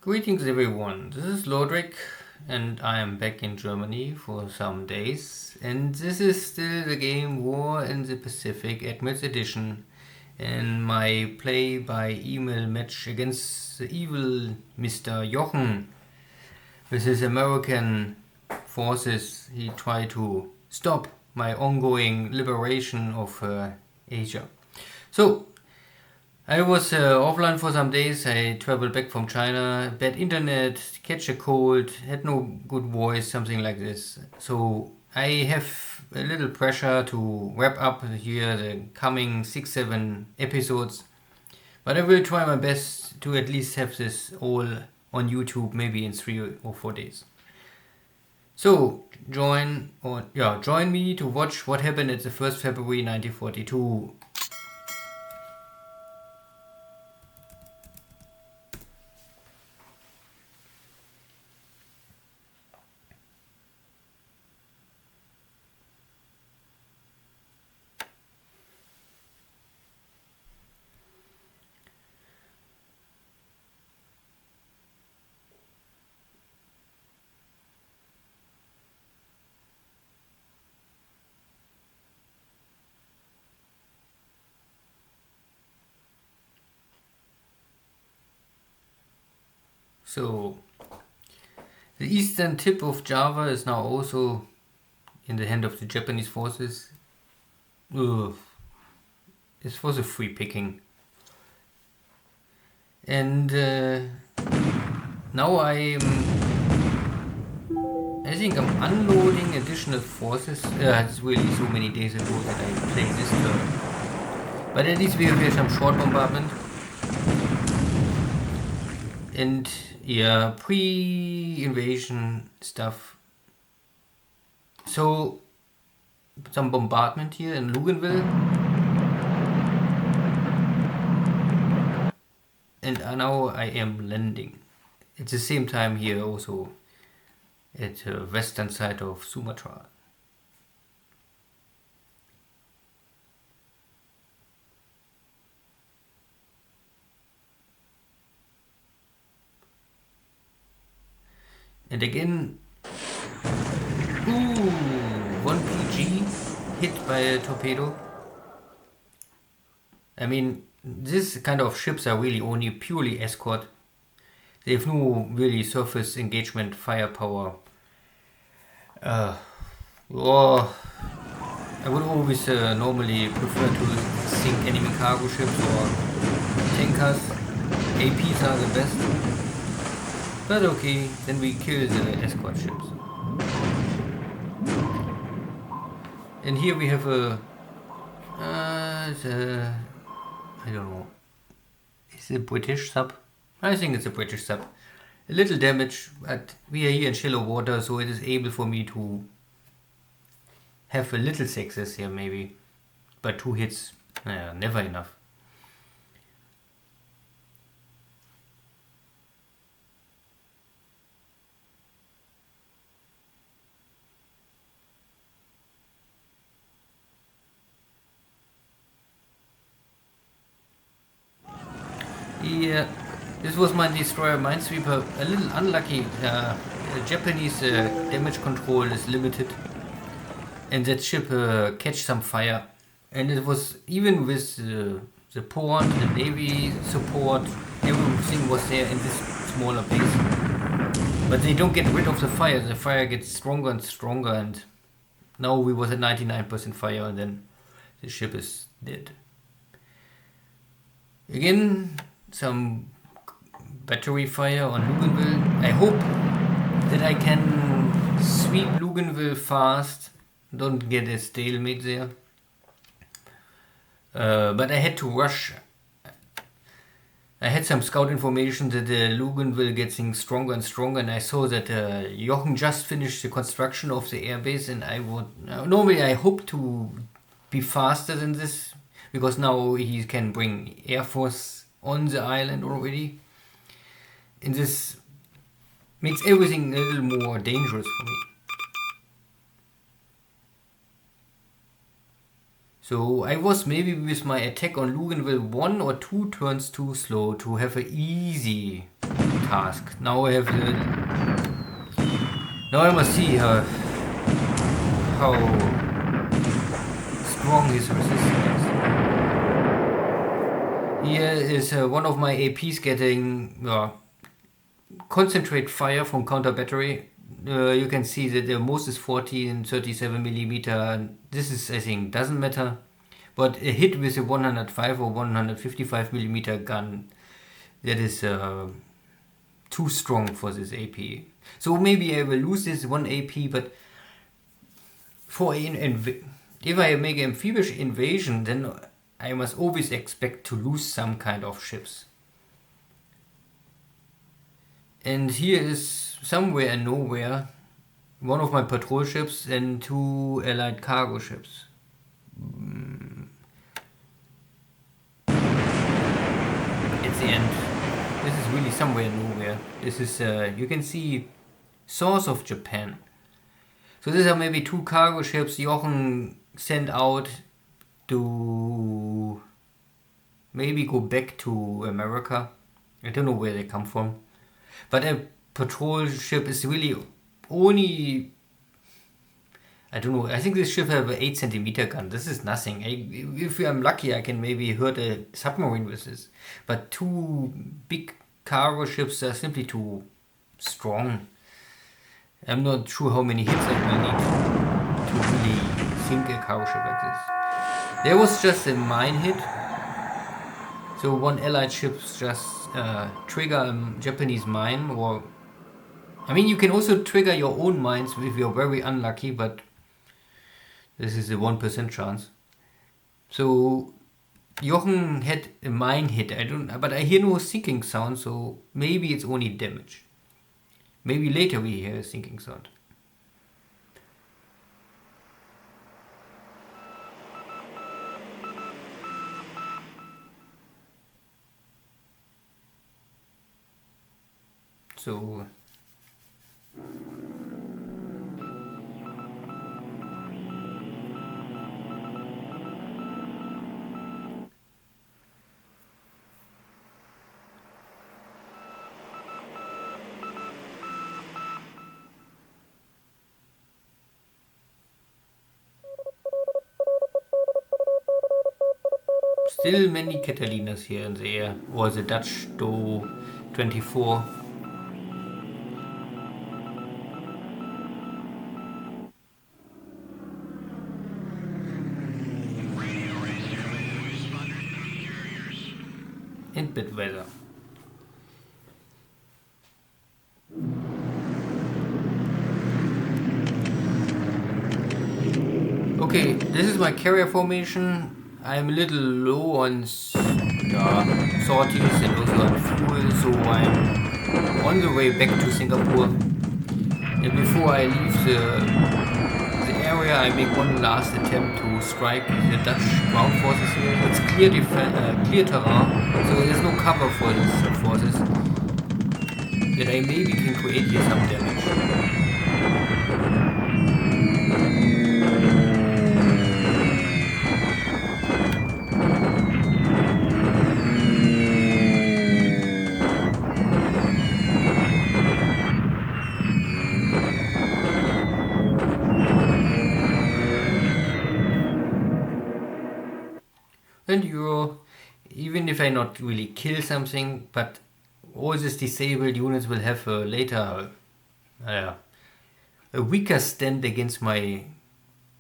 Greetings everyone, this is Lodrik and I am back in Germany for some days, and this is still the game War in the Pacific Admirals Edition and my play by email match against the evil Mr. Jochen. With his American forces, he tried to stop my ongoing liberation of Asia. So I was offline for some days. I traveled back from China, bad internet, catch a cold, had no good voice, something like this. So I have a little pressure to wrap up here the coming 6-7 episodes. But I will try my best to at least have this all on YouTube maybe in 3 or 4 days. So join me to watch what happened at the 1st February 1942. So, the eastern tip of Java is now also in the hand of the Japanese forces. Ugh. This was a free picking. And now I think I'm unloading additional forces. It's really so many days ago that I played this turn. But at least we have here some short bombardment. And yeah, pre-invasion stuff. So, some bombardment here in Luganville. And now I am landing. At the same time here also at the western side of Sumatra. And again, one PG hit by a torpedo. I mean, this kind of ships are really only purely escort. They have no really surface engagement firepower. I would always normally prefer to sink enemy cargo ships or tankers. APs are the best. But okay, then we kill the escort ships. And here we have a I don't know. Is it a British sub? I think it's a British sub. A little damage, but we are here in shallow water, so it is able for me to have a little success here maybe. But 2 hits, never enough. Yeah, this was my destroyer Minesweeper. A little unlucky. The Japanese damage control is limited, and that ship catch some fire. And it was even with the port, the navy support, everything was there in this smaller base. But they don't get rid of the fire. The fire gets stronger and stronger, and now we was at 99% fire, and then the ship is dead. Again, some battery fire on Luganville. I hope that I can sweep Luganville fast, don't get a stalemate there. But I had to rush. I had some scout information that Luganville getting stronger and stronger, and I saw that Jochen just finished the construction of the airbase, and I would normally I hope to be faster than this, because now he can bring air force on the island already. And this makes everything a little more dangerous for me. So I was maybe with my attack on Luganville 1 or 2 turns too slow to have an easy task. Now I have the... Now I must see how strong his resistance is. Here is one of my APs getting concentrate fire from counter battery. You can see that the most is 40 and 37 millimeter. This is, I think, doesn't matter. But a hit with a 105 or 155 millimeter gun, that is too strong for this AP. So maybe I will lose this one AP, but for if I make an amphibious invasion, then I must always expect to lose some kind of ships. And here is somewhere and nowhere one of my patrol ships and 2 allied cargo ships. At the end, this is really somewhere and nowhere. This is, you can see, source of Japan. So these are maybe 2 cargo ships Jochen sent out to maybe go back to America. I don't know where they come from. But a patrol ship is really only... I don't know, I think this ship has an 8 centimeter gun. This is nothing. If I'm lucky, I can maybe hurt a submarine with this. But 2 big cargo ships are simply too strong. I'm not sure how many hits I will need to really sink a cargo ship like this. There was just a mine hit. So one allied ship just trigger a Japanese mine, or... I mean, you can also trigger your own mines if you're very unlucky, but this is a 1% chance. So Jochen had a mine hit. But I hear no sinking sound, so maybe it's only damage. Maybe later we hear a sinking sound. So still many Catalinas here in the air, or the Dutch Do 24. And bad weather. Okay, this is my carrier formation. I'm a little low on sorties and also on fuel, so I'm on the way back to Singapore. And before I leave the area, I make one last attempt to strike the Dutch ground forces here. It's clear terrain, so there's no cover for these forces. That I maybe can create here some damage. And even if I not really kill something, but all these disabled units will have later a weaker stand against my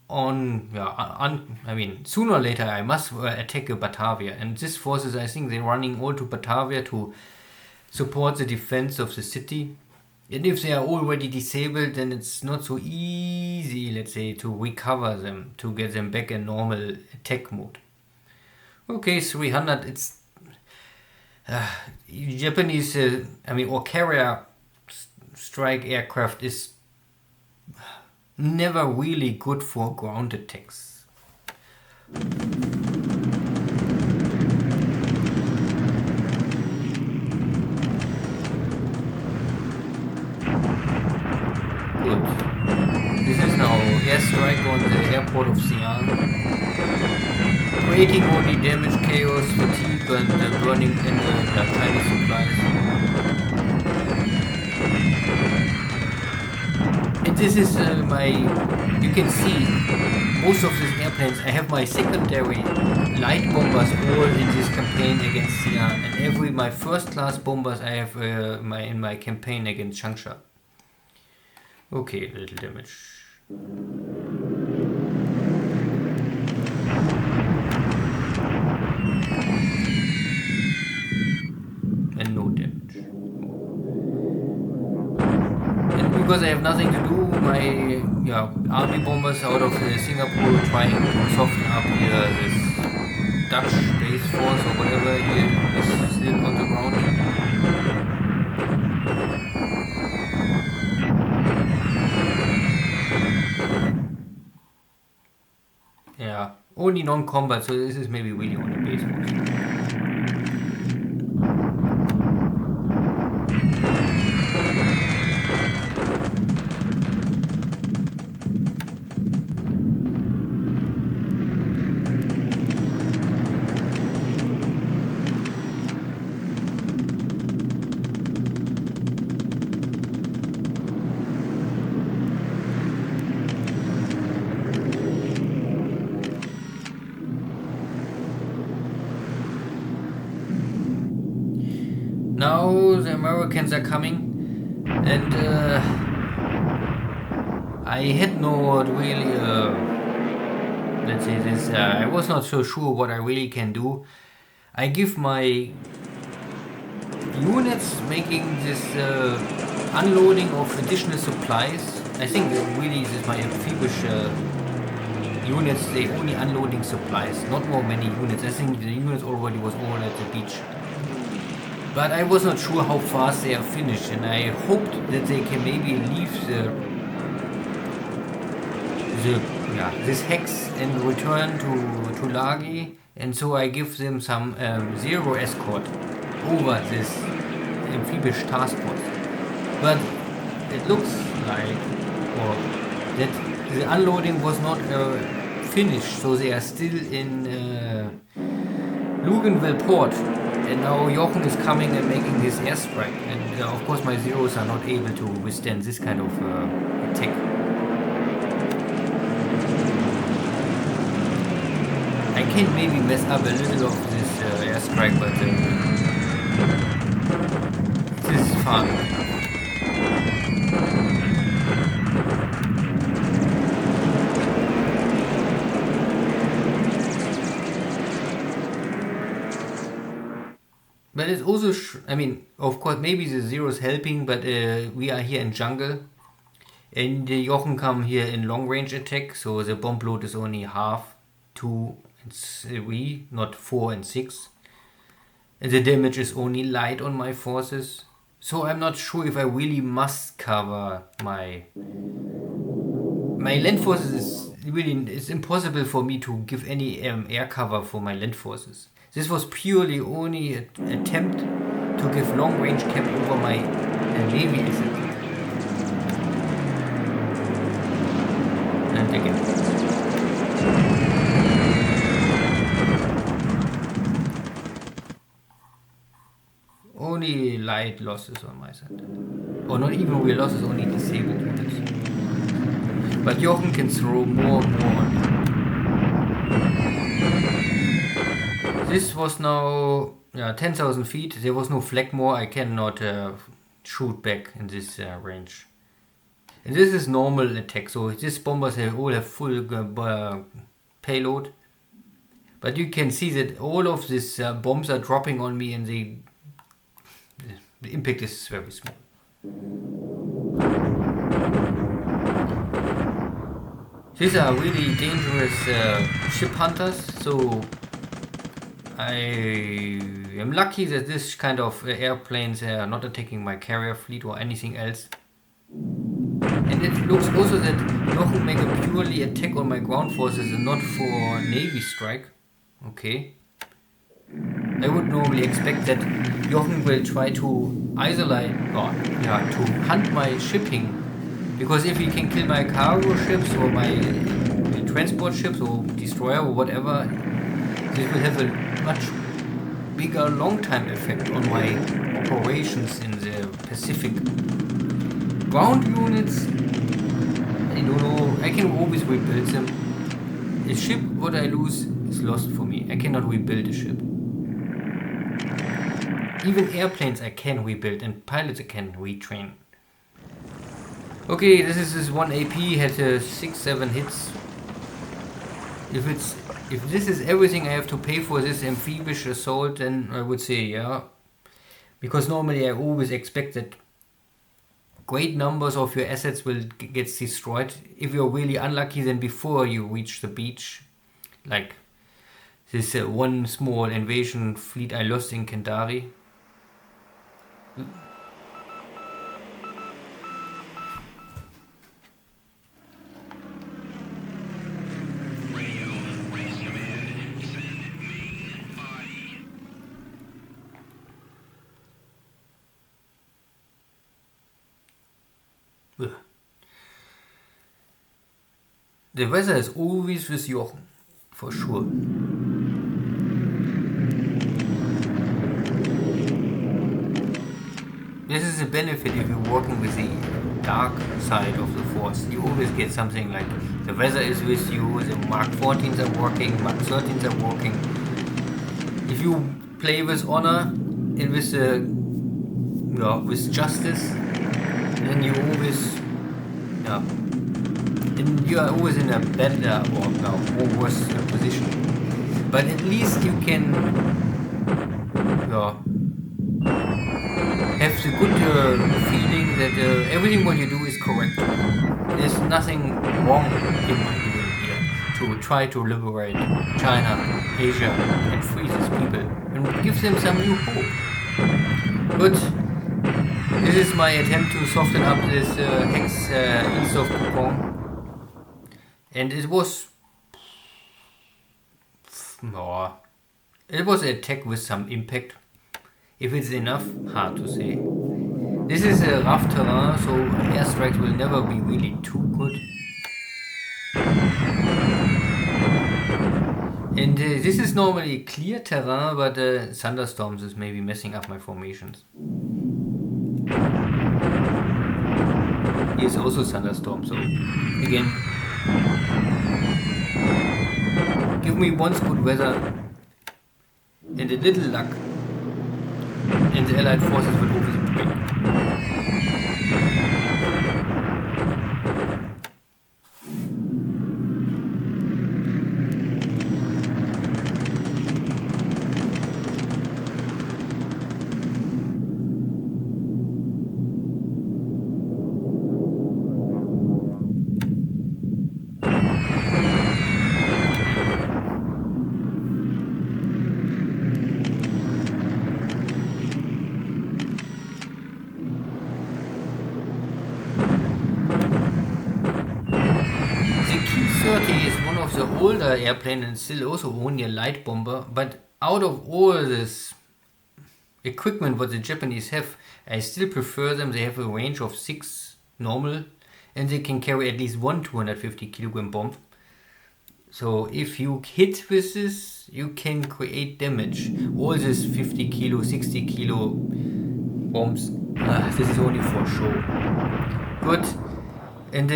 I mean, sooner or later I must attack Batavia, and these forces, I think they're running all to Batavia to support the defense of the city. And if they are already disabled, then it's not so easy, let's say, to recover them, to get them back in normal attack mode. Okay, 300, it's Japanese, or carrier strike aircraft is never really good for ground attacks. Good. This is now airstrike on the airport of Xi'an. Creating only damage, chaos, fatigue, and burning in tiny supplies. And this is you can see most of these airplanes, I have my secondary light bombers all in this campaign against Xi'an, and my first class bombers I have in my campaign against Changsha. Okay, little damage. And no damage. And because I have nothing to do, my army bombers out of Singapore trying to soften up here this Dutch base force or whatever here is still on the ground. Yeah, only non-combat, so this is maybe really on the base force. Now the Americans are coming, and I had not really, let's say this, I was not so sure what I really can do. I give my units making this unloading of additional supplies. I think really this is my amphibious units, they only unloading supplies, not more many units. I think the units already was all at the beach. But I was not sure how fast they are finished, and I hoped that they can maybe leave this hex and return to Lagi, and so I give them some zero escort over this amphibious task force. But it looks like that the unloading was not finished, so they are still in Luganville port. And now Jochen is coming and making his airstrike, and of course my zeros are not able to withstand this kind of attack. I can maybe mess up a little of this airstrike, but this is fun. But it's also, I mean, of course, maybe the zero is helping, but we are here in jungle, and the Jochen come here in long range attack, so the bomb load is only half, 2 and 3, not 4 and 6, and the damage is only light on my forces. So I'm not sure if I really must cover my land forces. It's impossible for me to give any air cover for my land forces. This was purely only an attempt to give long-range cap over my navy asset. And again. Only light losses on my side. Or not even real losses, only disabled units. But Jochen can throw more and more on me. This was now 10,000 feet. There was no flag more. I cannot shoot back in this range. And this is normal attack. So these bombers all have full payload. But you can see that all of these bombs are dropping on me, and the impact is very small. These are really dangerous ship hunters. So I am lucky that this kind of airplanes are not attacking my carrier fleet or anything else. And it looks also that Jochen make a purely attack on my ground forces and not for navy strike. Okay. I would normally expect that Jochen will try to isolate or to hunt my shipping, because if he can kill my cargo ships or my transport ships or destroyer or whatever, this will have a much bigger long-time effect on my operations in the Pacific. Ground units, I don't know, I can always rebuild them. A ship, what I lose, is lost for me. I cannot rebuild a ship. Even airplanes I can rebuild, and pilots I can retrain. Okay, this is one AP, had 6-7 hits. If this is everything I have to pay for this amphibious assault, then I would say yeah. Because normally I always expect that great numbers of your assets will get destroyed. If you're really unlucky, then before you reach the beach, like this one small invasion fleet I lost in Kendari. The weather is always with Jochen, for sure. This is a benefit if you're working with the dark side of the force. You always get something like the weather is with you, the Mark 14s are working, Mark 13s are working. If you play with honor and with justice, then you always and you are always in a better or worse position. But at least you can have the good feeling that everything what you do is correct. There's nothing wrong in what you're doing here to try to liberate China, Asia, and free these people and give them some new hope. But this is my attempt to soften up this hex east of Pukong. And it was an attack with some impact. If it's enough, hard to say. This is a rough terrain, so airstrikes will never be really too good. And this is normally clear terrain, but thunderstorms is maybe messing up my formations. Here's also thunderstorm, so again, give me once good weather and a little luck, and the Allied forces will always win. Older airplane and still also only a light bomber, but out of all this equipment what the Japanese have, I still prefer them. They have a range of 6 normal and they can carry at least one 250 kilogram bomb. So if you hit with this, you can create damage. All this 50 kilo, 60 kilo bombs, this is only for show. But, and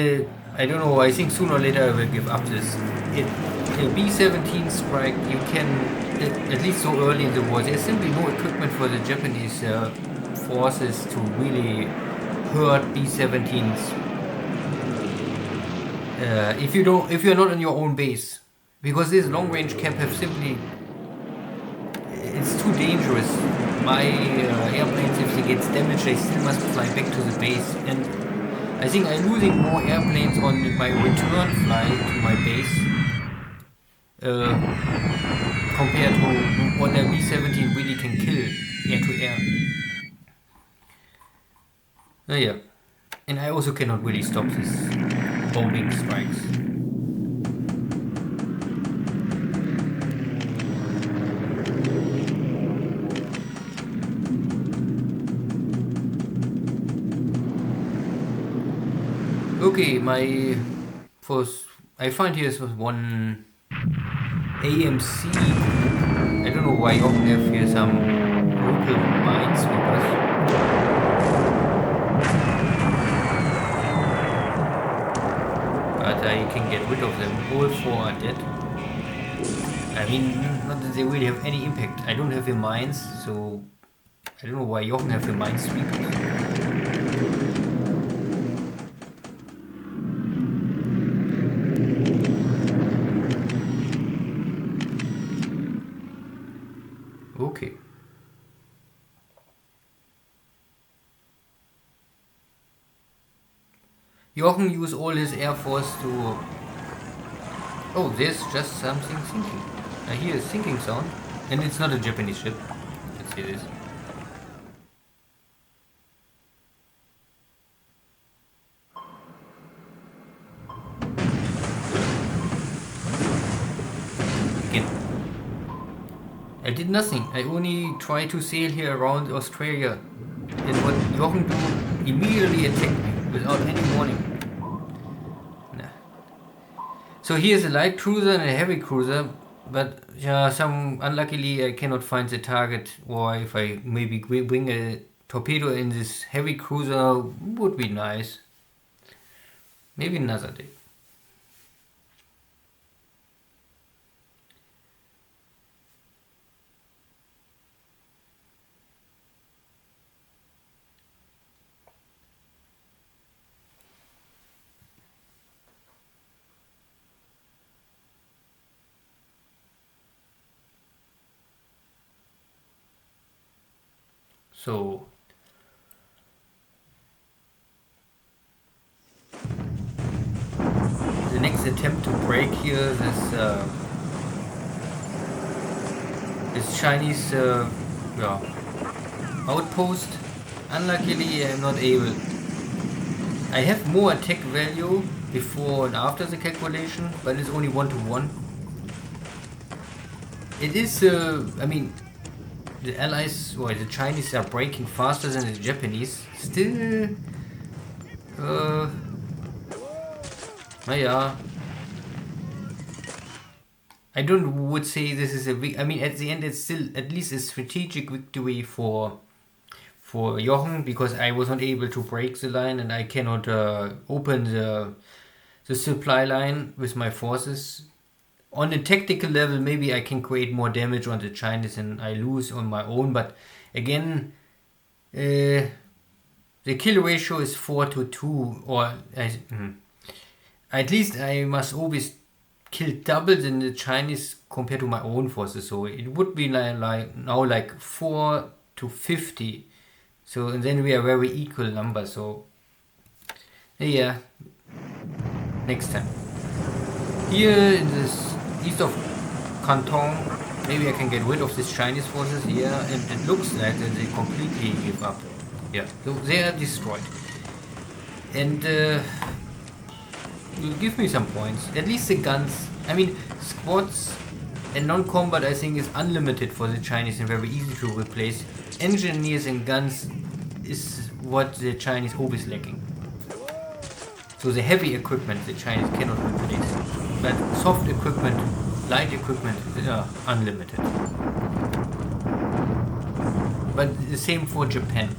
I don't know, I think sooner or later I will give up this. A B-17 strike, you can, at least so early in the war, there's simply no equipment for the Japanese forces to really hurt B-17s. If you're not on your own base, because this long-range cap have simply, it's too dangerous. My airplanes, if they get damaged, they still must fly back to the base, and I think I'm losing more airplanes on my return flight to my base compared to what a B-17 really can kill air-to-air. Yeah, and I also cannot really stop these bombing strikes. Okay, I find here was one AMC. I don't know why you often have here some local minesweepers. I can get rid of them. All four are dead. I mean, not that they really have any impact. I don't have the mines, so I don't know why Jochen have the mine sweepers. Okay. Jochen used all his air force to... Oh, there's just something sinking. I hear a sinking sound. And it's not a Japanese ship. Let's hear this. Again. I did nothing. I only tried to sail here around Australia. And what Jochen do, immediately attacked me without any warning. Nah. So here's a light cruiser and a heavy cruiser, but yeah, unluckily I cannot find the target, or if I maybe bring a torpedo in this heavy cruiser would be nice. Maybe another day. So the next attempt to break here this Chinese outpost. Unluckily, I'm not able. I have more attack value before and after the calculation, but it's only 1-to-1. It is, I mean, the Allies or the Chinese are breaking faster than the Japanese. Still, yeah. I would say this is I mean, at the end, it's still at least a strategic victory for Jochen, because I was not able to break the line and I cannot open the supply line with my forces. On a tactical level, maybe I can create more damage on the Chinese and I lose on my own, but again, the kill ratio is 4-to-2, or at least I must always kill double than the Chinese compared to my own forces, so it would be like 4-to-50. So, and then we are very equal numbers, so yeah, next time. Here in this east of Canton, maybe I can get rid of these Chinese forces here, and it looks like that they completely give up. Yeah, so they are destroyed. And will give me some points. At least the guns. I mean, squads and non-combat I think is unlimited for the Chinese and very easy to replace. Engineers and guns is what the Chinese always lacking. So the heavy equipment the Chinese cannot replace. But soft equipment, light equipment, unlimited. But the same for Japan.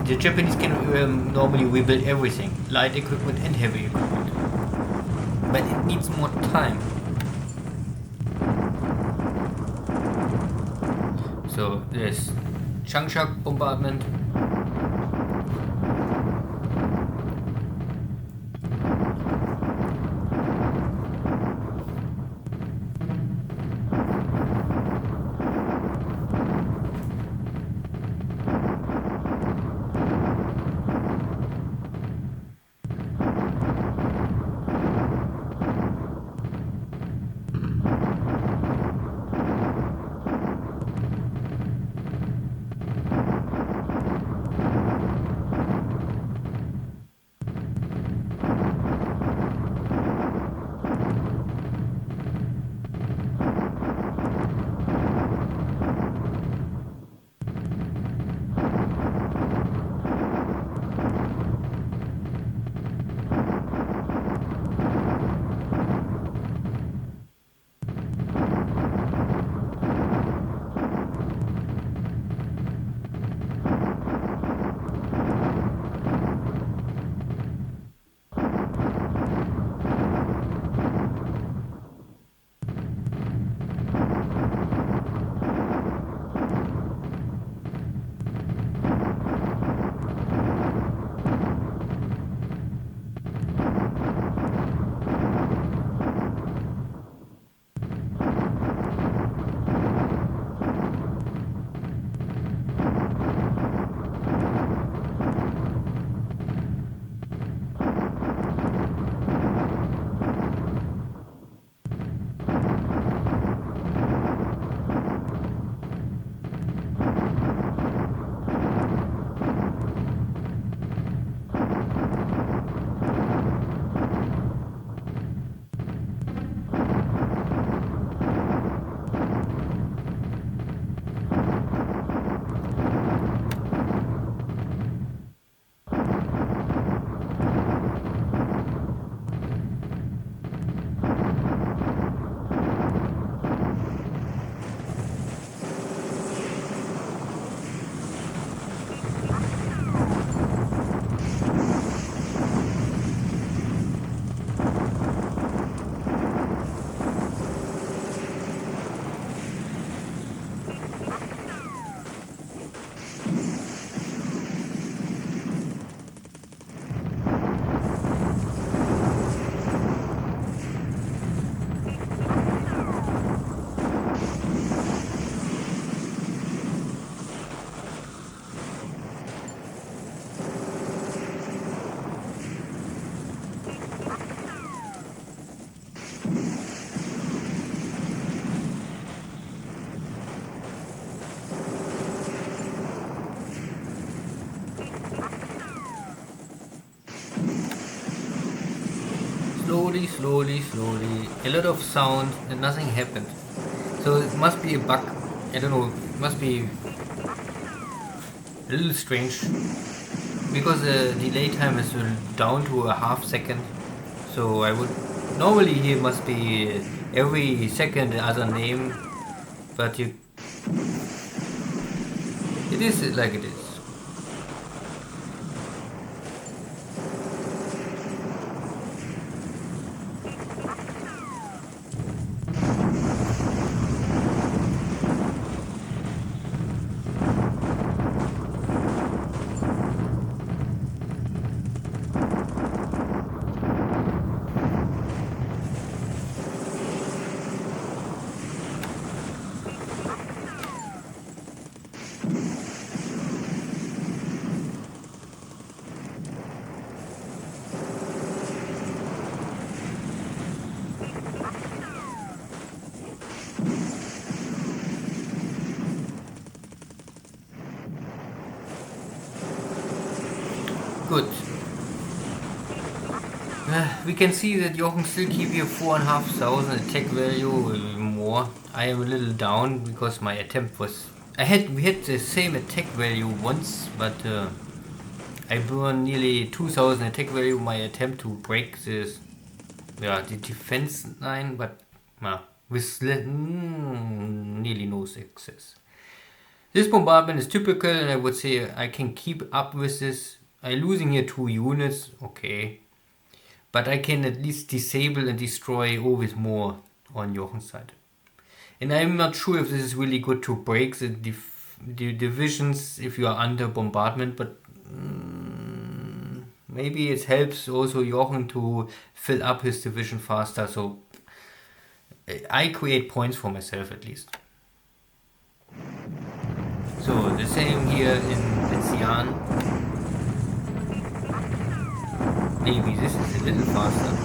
The Japanese can normally rebuild everything, light equipment and heavy equipment. But it needs more time. So there's Changsha bombardment. slowly, slowly, slowly. A lot of sound and nothing happened. So it must be a bug. I don't know. It must be a little strange because the delay time is down to a half second. So I would normally here must be every second other name, but it is like it is. Good. We can see that Jochen still keep here 4,500 attack value more. I am a little down because my attempt was. We had the same attack value once, but I burned nearly 2,000 attack value. My attempt to break this, the defense line, but with nearly no success. This bombardment is typical, and I would say I can keep up with this. I'm losing here 2 units, okay. But I can at least disable and destroy always more on Jochen's side. And I'm not sure if this is really good to break the divisions if you are under bombardment, but maybe it helps also Jochen to fill up his division faster, so I create points for myself at least. So the same here in Xi'an. Maybe this is a little faster.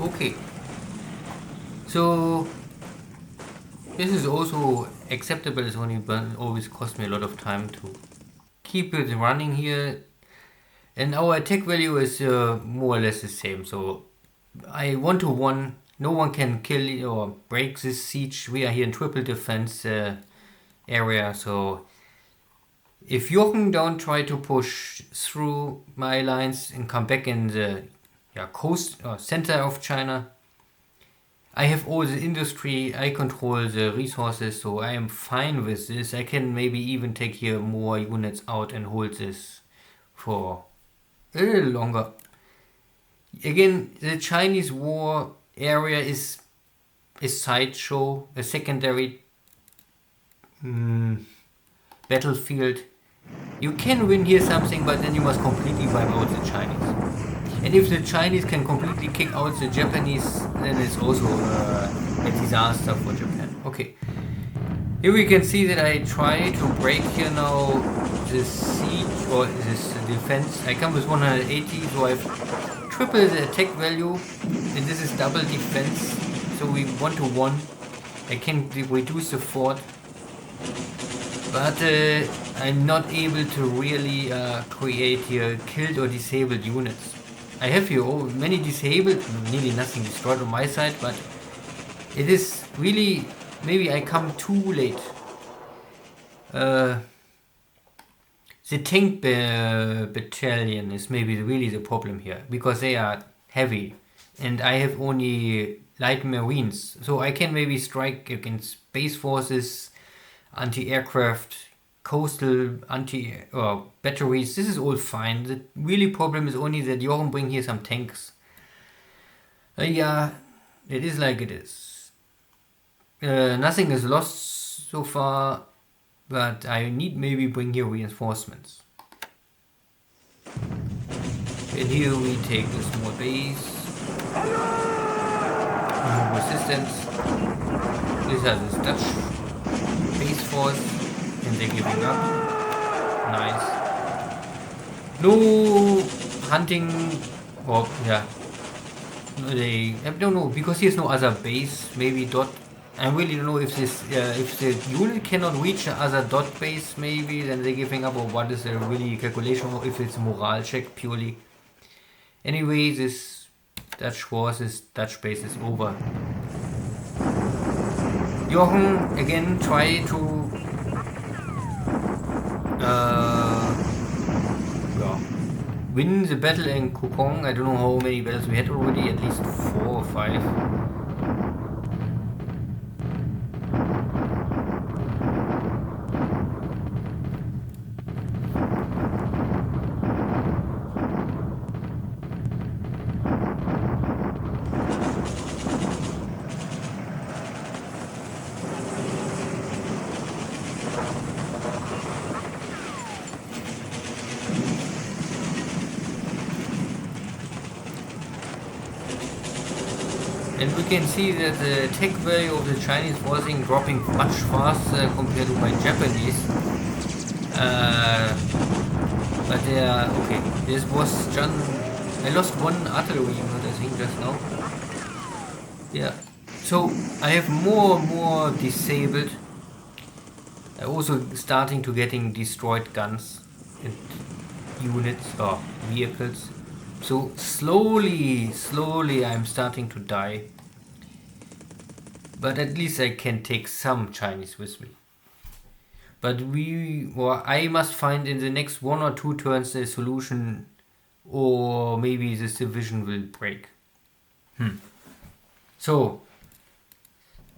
Okay, so this is also acceptable. It's only always cost me a lot of time to keep it running here, and our attack value is more or less the same. So I 1-to-1. No one can kill or break this siege. We are here in triple defense area, so if Jochen don't try to push through my lines and come back in the coast or center of China, I have all the industry, I control the resources, so I am fine with this. I can maybe even take here more units out and hold this for a little longer. Again, the Chinese war area is a sideshow, a secondary battlefield. You can win here something, but then you must completely wipe out the Chinese. And if the Chinese can completely kick out the Japanese, then it's also a disaster for Japan. Okay. Here we can see that I try to break here now this siege or this defense. I come with 180, so I've tripled the attack value, and this is double defense. So we 1-to-1. I can reduce the fort. But I'm not able to really create here killed or disabled units. I have here many disabled, nearly nothing destroyed on my side, but it is really, maybe I come too late. The tank battalion is maybe really the problem here, because they are heavy and I have only light marines, so I can maybe strike against space forces, anti-aircraft, coastal batteries. This is all fine. The really problem is only that Jochen bring here some tanks. Yeah, it is like it is. Nothing is lost so far, but I need maybe bring here reinforcements. And here we take a small base. No resistance. These are the Dutch base force, and they're giving up. Nice. No hunting. Oh yeah. I don't know, because here's no other base. Maybe dot. I really don't know if this if the unit cannot reach the other dot base. Maybe then they're giving up, or what is the really calculation, or if it's a morale check purely. Anyway, this Dutch base is over. Jochen again try to win the battle in Kokong. I don't know how many battles we had already, at least 4 or 5. And we can see that the tech value of the Chinese forcing dropping much faster compared to my Japanese. But they are okay. This was just I lost one artillery unit, I think, just now. Yeah. So I have more and more disabled. I also starting to getting destroyed guns and units or vehicles. So slowly I'm starting to die. But at least I can take some Chinese with me. But I must find in the next 1 or 2 turns a solution, or maybe this division will break. So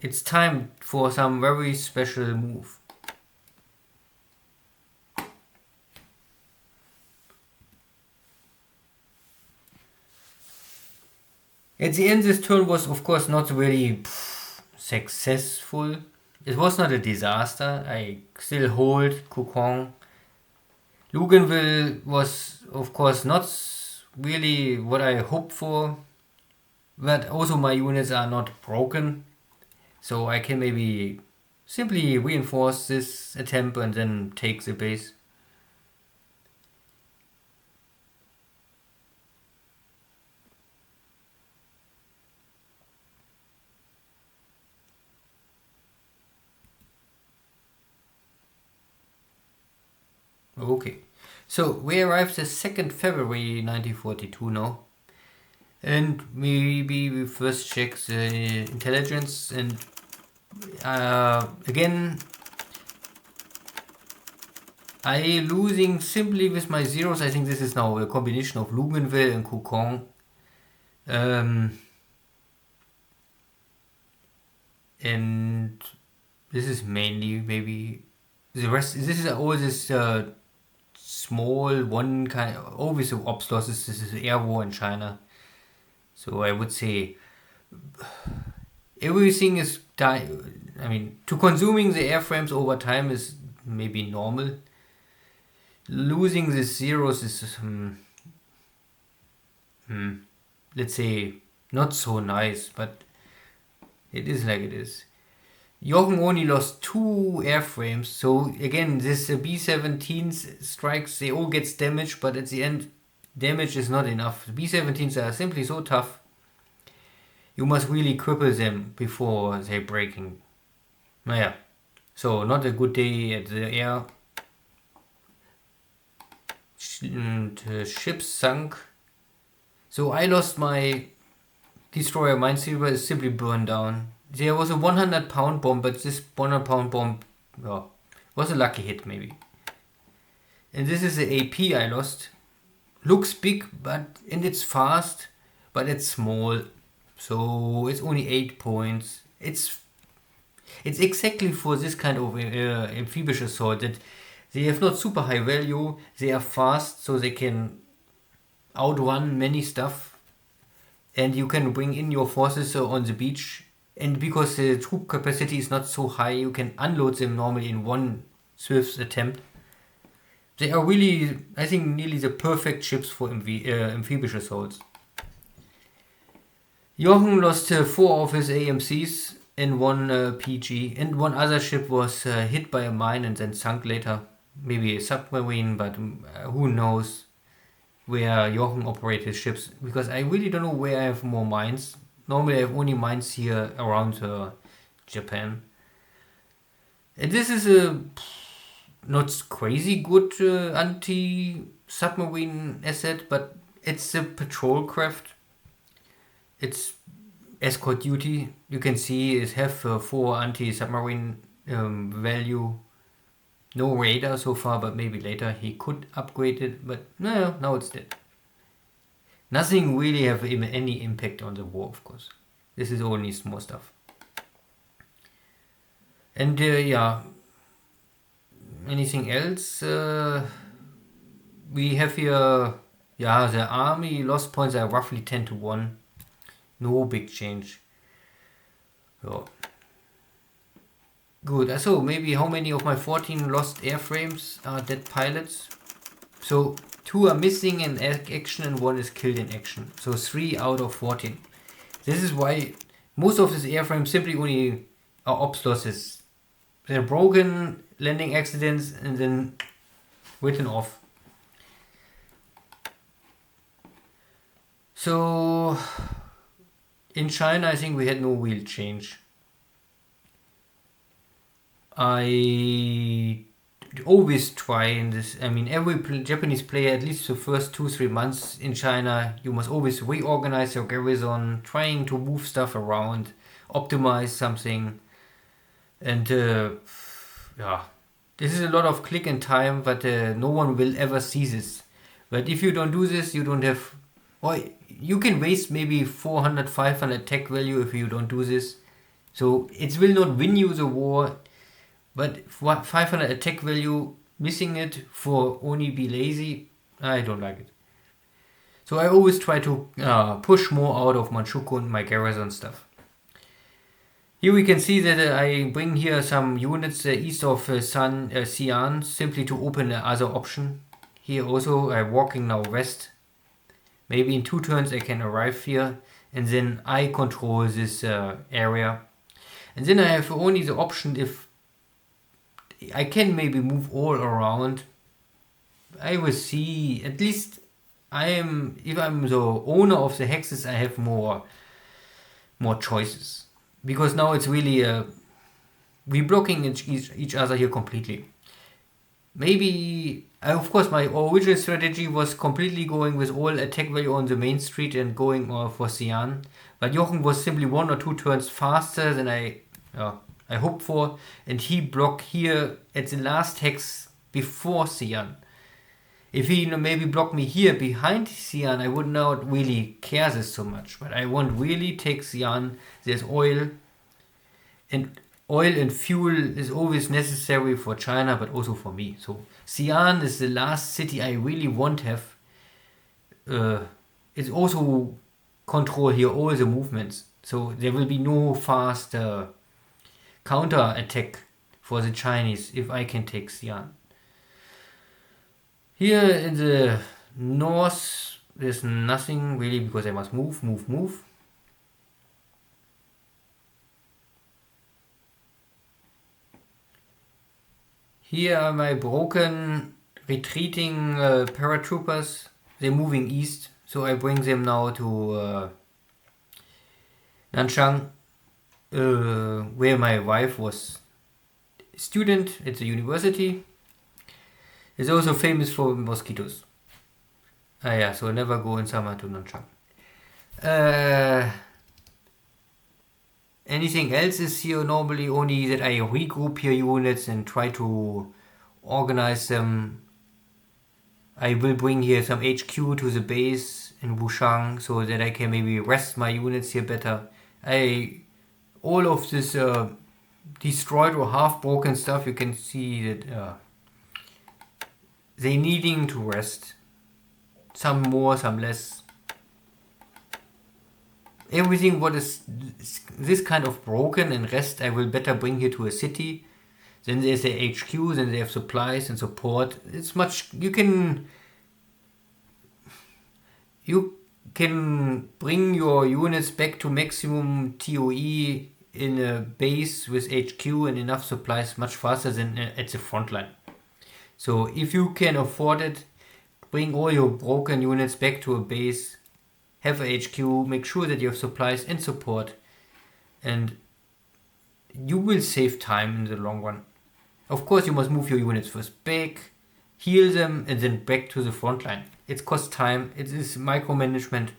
it's time for some very special move. At the end, this turn was of course not really successful. It was not a disaster. I still hold Kokong. Luganville was of course not really what I hoped for, but also my units are not broken, so I can maybe simply reinforce this attempt and then take the base. Okay, so we arrived the 2nd February 1942 now, and maybe we first check the intelligence, and again I losing simply with my zeros. I think this is now a combination of Luganville and Kokong. And this is mainly maybe the rest. This is all this small one kind of always of ops losses. This is air war in China, so I would say everything is I mean, to consuming the airframes over time is maybe normal. Losing the zeros is let's say not so nice, but it is like it is. Jochen only lost 2 airframes, so again, this B-17s strikes, they all get damaged, but at the end, damage is not enough. B-17s are simply so tough. You must really cripple them before they're breaking. Naja, So not a good day at the air. And ships sunk. So I lost my destroyer. Minesweeper is simply burned down. There was a 100-pound bomb, but this 100-pound bomb was a lucky hit maybe. And this is the AP I lost. Looks big, and it's fast, but it's small. So it's only 8 points. It's exactly for this kind of amphibious assault that they have not super high value. They are fast, so they can outrun many stuff. And you can bring in your forces on the beach. And because the troop capacity is not so high, you can unload them normally in one swift attempt. They are really, I think, nearly the perfect ships for amphibious assaults. Jochen lost 4 of his AMCs in one PG, and one other ship was hit by a mine and then sunk later. Maybe a submarine, but who knows where Jochen operates his ships, because I really don't know where I have more mines. Normally I have only mines here around Japan. And this is a not crazy good anti-submarine asset, but it's a patrol craft. It's escort duty. You can see it have 4 anti-submarine value. No radar so far, but maybe later he could upgrade it. But no, now it's dead. Nothing really have any impact on the war, of course. This is only small stuff. And yeah, anything else? We have here, yeah, the army lost points are roughly 10-1. No big change. So. Good. So maybe how many of my 14 lost airframes are dead pilots? So 2 are missing in action and 1 is killed in action. So 3 out of 14. This is why most of these airframes simply only are ops losses. They're broken, landing accidents, and then written off. So in China, I think we had no real change. I always try in this. I mean, every Japanese player, at least the first 2-3 months in China, you must always reorganize your garrison, trying to move stuff around, optimize something. And yeah, this is a lot of click and time, but no one will ever see this. But if you don't do this, you don't have, or you can waste maybe 400, 500 tech value if you don't do this. So it will not win you the war, but 500 attack value, missing it for only be lazy, I don't like it. So I always try to push more out of Manchukuo and my garrison stuff. Here we can see that I bring here some units east of Xi'an, simply to open the other option. Here also I'm walking now west. Maybe in 2 turns I can arrive here, and then I control this area. And then I have only the option if I can maybe move all around. I will see. At least if I'm the owner of the hexes, I have more choices. Because now it's really we blocking each other here completely. Maybe of course my original strategy was completely going with all attack value on the main street and going for Xi'an. But Jochen was simply 1 or 2 turns faster than I hoped for, and he blocked here at the last hex before Xi'an. If he maybe blocked me here behind Xi'an, I would not really care this so much. But I won't really take Xi'an. There's oil, and fuel is always necessary for China, but also for me. So Xi'an is the last city I really want to have. It's also control here all the movements. So there will be no fast counter attack for the Chinese if I can take Xi'an. Here in the north there's nothing really because I must move. Here are my broken retreating paratroopers. They're moving east, so I bring them now to Nanchang, where my wife was student at the university. Is also famous for mosquitoes. Yeah, so never go in summer to Nanchang. Anything else is here normally only that I regroup here units and try to organize them. I will bring here some HQ to the base in Wushang so that I can maybe rest my units here better. All of this destroyed or half broken stuff, you can see that they needing to rest. Some more, some less. Everything what is this kind of broken and rest I will better bring here to a city. Then there's a HQ, then they have supplies and support. It's much, you can bring your units back to maximum TOE in a base with HQ and enough supplies much faster than at the front line. So if you can afford it, bring all your broken units back to a base, have a HQ, make sure that you have supplies and support, and you will save time in the long run. Of course, you must move your units first back, heal them, and then back to the front line. It costs time, it is micromanagement.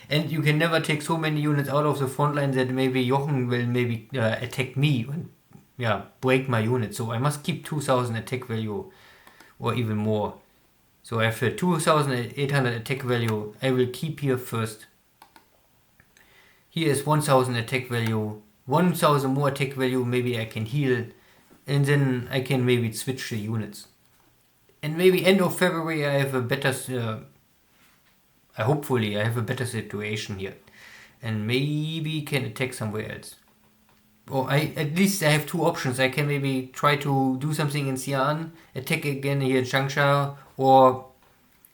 And you can never take so many units out of the front line that maybe Jochen will maybe attack me and break my unit. So I must keep 2000 attack value or even more. So I have a 2800 attack value. I will keep here first. Here is 1000 attack value. 1000 more attack value. Maybe I can heal. And then I can maybe switch the units. And maybe end of February I have a better... hopefully I have a better situation here. And maybe can attack somewhere else. Or at least I have two options. I can maybe try to do something in Xi'an, attack again here in Changsha, or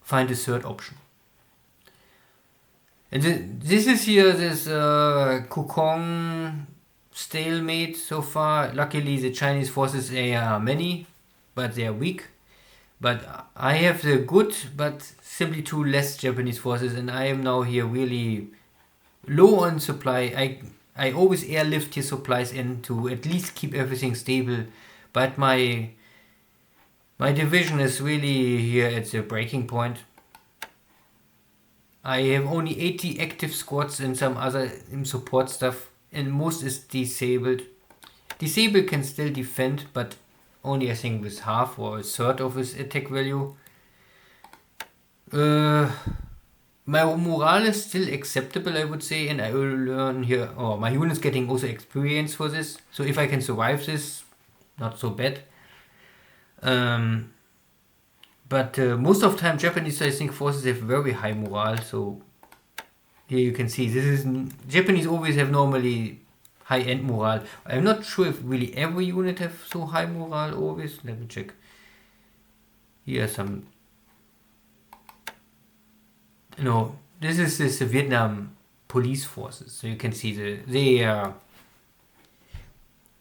find a third option. And this is here this Kukong stalemate so far. Luckily the Chinese forces, they are many, but they are weak. But I have the good, but simply too less Japanese forces, and I am now here really low on supply. I always airlift his supplies in to at least keep everything stable, but my division is really here at the breaking point. I have only 80 active squads and some other support stuff, and most is disabled. Disabled can still defend, but only I think with half or a third of his attack value. My morale is still acceptable, I would say, and I will learn here. Oh, my unit's getting also experience for this, so if I can survive this, not so bad. But most of the time Japanese, I think, forces have very high morale. So here you can see this is Japanese always have normally high-end morale. I'm not sure if really every unit have so high morale always. Let me check. Here are some. No, this is the Vietnam police forces. So you can see they are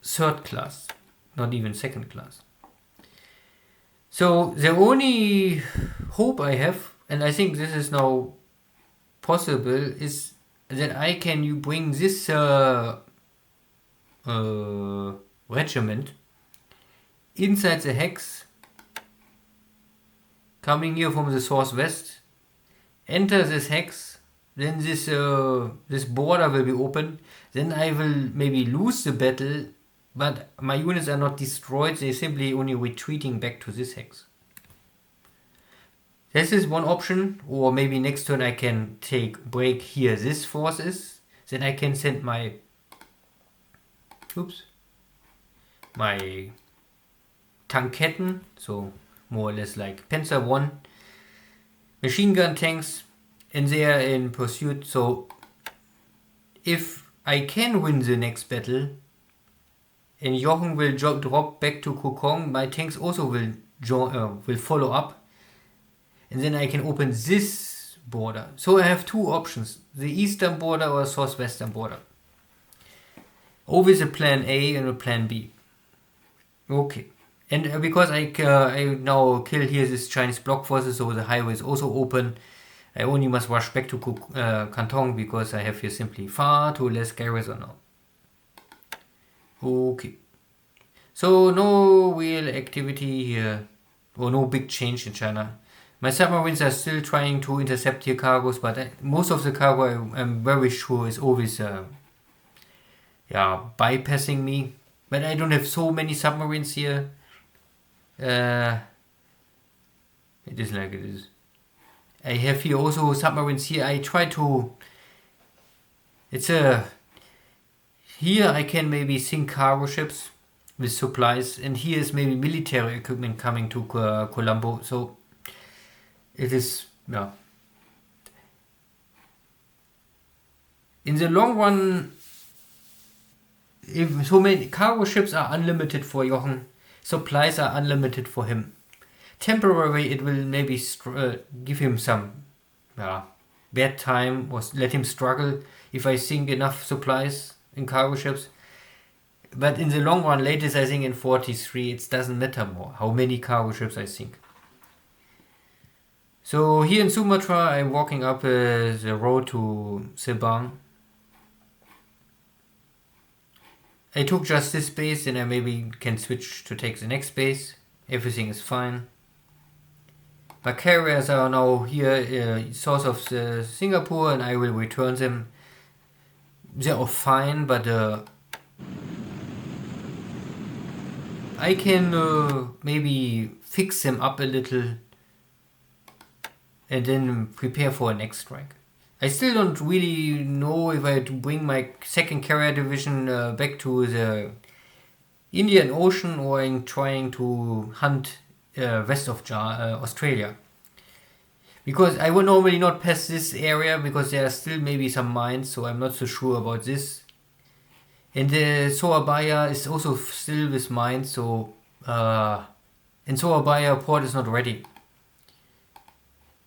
third class, not even second class. So the only hope I have, and I think this is now possible, is that I can bring this regiment inside the hex, coming here from the southwest, enter this hex, then this border will be open, then I will maybe lose the battle, but my units are not destroyed, they're simply only retreating back to this hex. This is one option, or maybe next turn I can break here this forces, then I can send my Tanketten, so more or less like Panzer 1 machine gun tanks, and they are in pursuit. So if I can win the next battle and Jochen will drop back to Kokong, my tanks also will follow up, and then I can open this border. So I have two options, the eastern border or southwestern border. Always a plan A and a plan B. Okay. And because I now kill here this Chinese block forces, so the highway is also open. I only must rush back to Kantong because I have here simply far too less garrison now. Okay. So no real activity here, or no big change in China. My submarines are still trying to intercept here cargoes, but most of the cargo I'm very sure is always bypassing me. But I don't have so many submarines here. It is like it is. I have here also submarines here. I try to. It's a. Here I can maybe sink cargo ships with supplies, and here is maybe military equipment coming to Colombo. So it is, yeah. In the long run, if so many cargo ships are unlimited for Jochen, supplies are unlimited for him. Temporarily, it will maybe give him some bad time or let him struggle if I sink enough supplies in cargo ships. But in the long run, latest I think in 43, it doesn't matter more how many cargo ships I sink. So here in Sumatra, I'm walking up the road to Sabang. I took just this base, and I maybe can switch to take the next base. Everything is fine. My carriers are now here, source of Singapore, and I will return them. They are fine, but I can maybe fix them up a little and then prepare for a next strike. I still don't really know if I have to bring my second carrier division back to the Indian Ocean, or I'm trying to hunt west of Australia. Because I would normally not pass this area because there are still maybe some mines, so I'm not so sure about this. And the Surabaya is also still with mines, so and Surabaya port is not ready.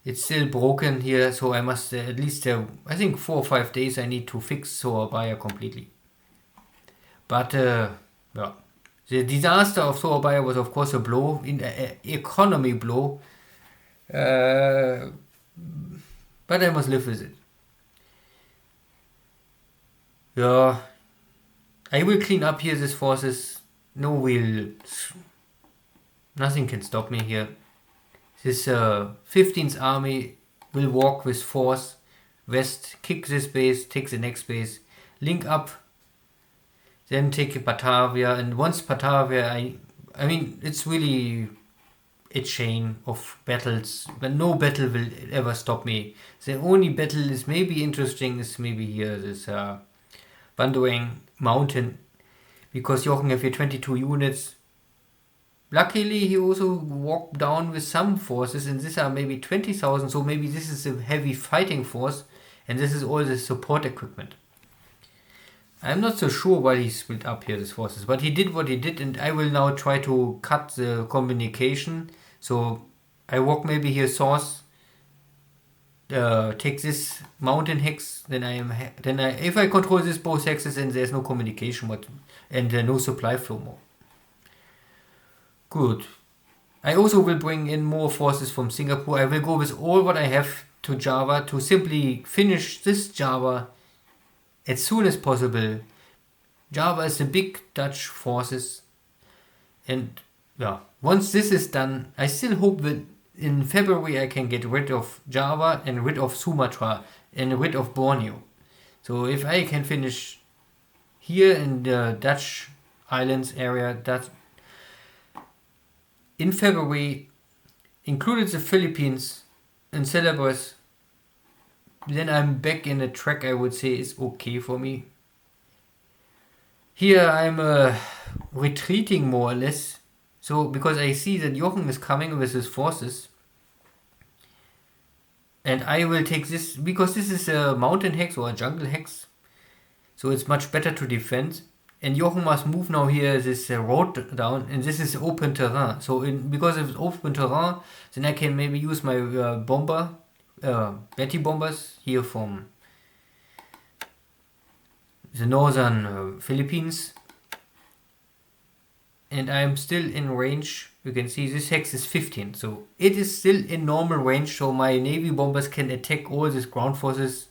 It's still broken here, so I must at least I think 4 or 5 days I need to fix Surabaya completely. But the disaster of Surabaya was of course a blow, economy blow. But I must live with it. Yeah, I will clean up here these forces. Nothing can stop me here. This 15th army will walk with force west, kick this base, take the next base, link up, then take Batavia, and once Batavia, I mean, it's really a chain of battles, but no battle will ever stop me. The only battle is maybe interesting is maybe here, this Bandoeng mountain, because Jochen have here 22 units. Luckily, he also walked down with some forces, and these are maybe 20,000, so maybe this is a heavy fighting force, and this is all the support equipment. I'm not so sure why he split up here his forces, but he did what he did, and I will now try to cut the communication. So I walk maybe here source, take this mountain hex, if I control this both hexes, and there's no communication and no supply flow more. Good. I also will bring in more forces from Singapore. I will go with all what I have to Java to simply finish this Java as soon as possible. Java is the big Dutch forces, and once this is done, I still hope that in February I can get rid of Java and rid of Sumatra and rid of Borneo. So if I can finish here in the Dutch islands area, that in February included the Philippines and Celebes, then I'm back in a track I would say is okay for me. Here I'm retreating more or less, so because I see that Jochen is coming with his forces, and I will take this because this is a mountain hex or a jungle hex, so it's much better to defend. And Jochen must move now here this road down, and this is open terrain. So because it's open terrain, then I can maybe use my bomber, Betty bombers here from the northern Philippines. And I am still in range. You can see this hex is 15, so it is still in normal range. So my navy bombers can attack all these ground forces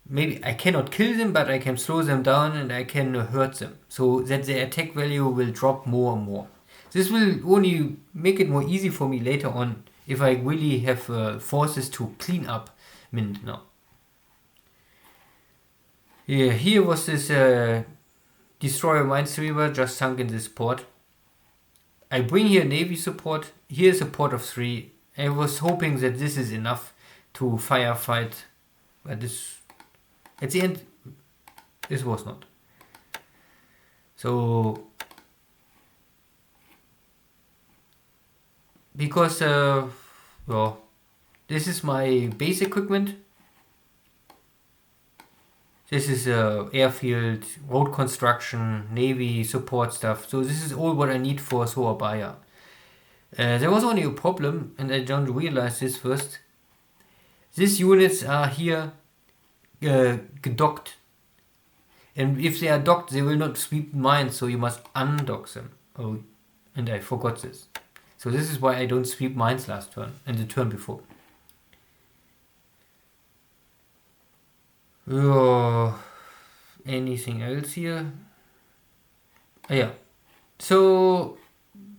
maybe I cannot kill them, but I can slow them down and I can hurt them, so that their attack value will drop more and more. This will only make it more easy for me later on if I really have forces to clean up Mint now. Yeah, here was this destroyer minesweeper just sunk in this port. I bring here navy support. Here's a port of 3. I was hoping that this is enough to firefight, but this, at the end, this was not. So, because, well, this is my base equipment. This is airfield, road construction, navy support stuff. So this is all what I need for Soabaya. There was only a problem, and I don't realize this first. These units are here docked. And if they are docked, they will not sweep mines, so you must undock them. Oh, and I forgot this. So this is why I don't sweep mines last turn, and the turn before. Anything else here? Yeah. So,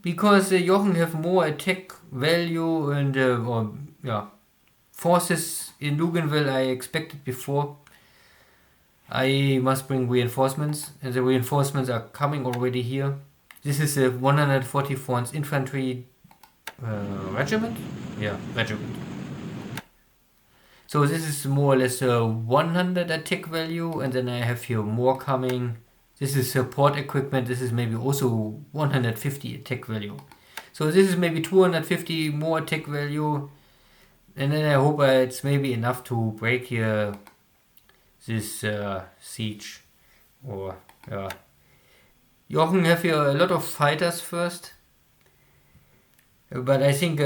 because Jochen have more attack value and forces in Luganville I expected before, I must bring reinforcements, and the reinforcements are coming already here. This is a 144th Infantry Regiment? Yeah, regiment. So this is more or less a 100 attack value, and then I have here more coming. This is support equipment. This is maybe also 150 attack value. So this is maybe 250 more attack value, and then I hope it's maybe enough to break here this siege. Or Jochen have here a lot of fighters first, but I think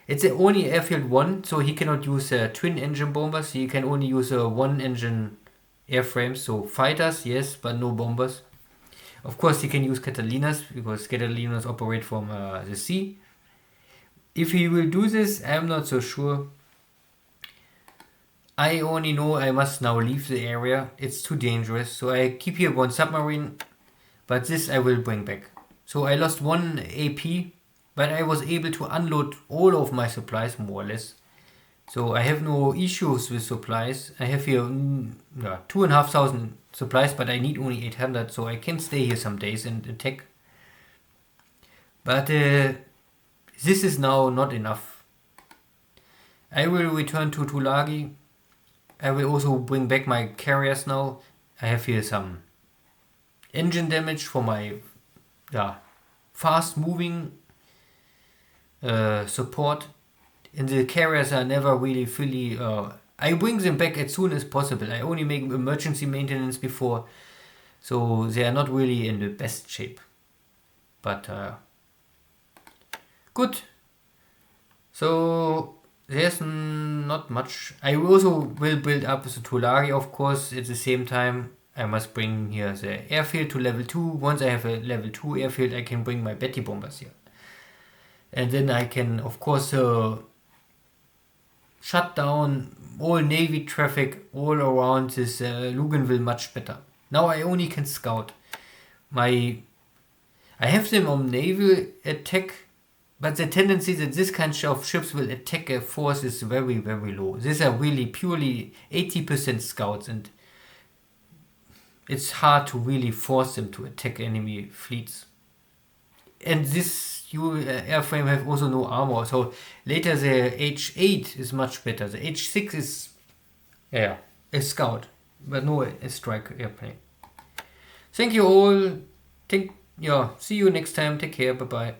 it's only airfield 1, so he cannot use twin engine bombers. He can only use one engine airframes, so fighters, yes, but no bombers. Of course, he can use Catalinas, because Catalinas operate from the sea. If he will do this, I'm not so sure. I only know I must now leave the area. It's too dangerous, so I keep here one submarine, but this I will bring back. So I lost 1 AP, but I was able to unload all of my supplies, more or less. So I have no issues with supplies. I have here 2,500 supplies, but I need only 800, so I can stay here some days and attack. But this is now not enough. I will return to Tulagi. I will also bring back my carriers now. I have here some engine damage for my fast moving support, and the carriers are never really fully I bring them back as soon as possible. I only make emergency maintenance before, so they are not really in the best shape, but good. So there's not much. I also will build up the Tulagi, of course. At the same time, I must bring here the airfield to level 2. Once I have a level 2 airfield, I can bring my Betty bombers here. And then I can, of course, shut down all Navy traffic all around this Luganville much better. Now I only can scout. I have them on naval attack, but the tendency that this kind of ships will attack a force is very, very low. These are really purely 80% scouts, and it's hard to really force them to attack enemy fleets. And this airframe have also no armor, so later the H8 is much better. The H6 is a scout, but no a strike airplane. Thank you all. See you next time. Take care. Bye bye.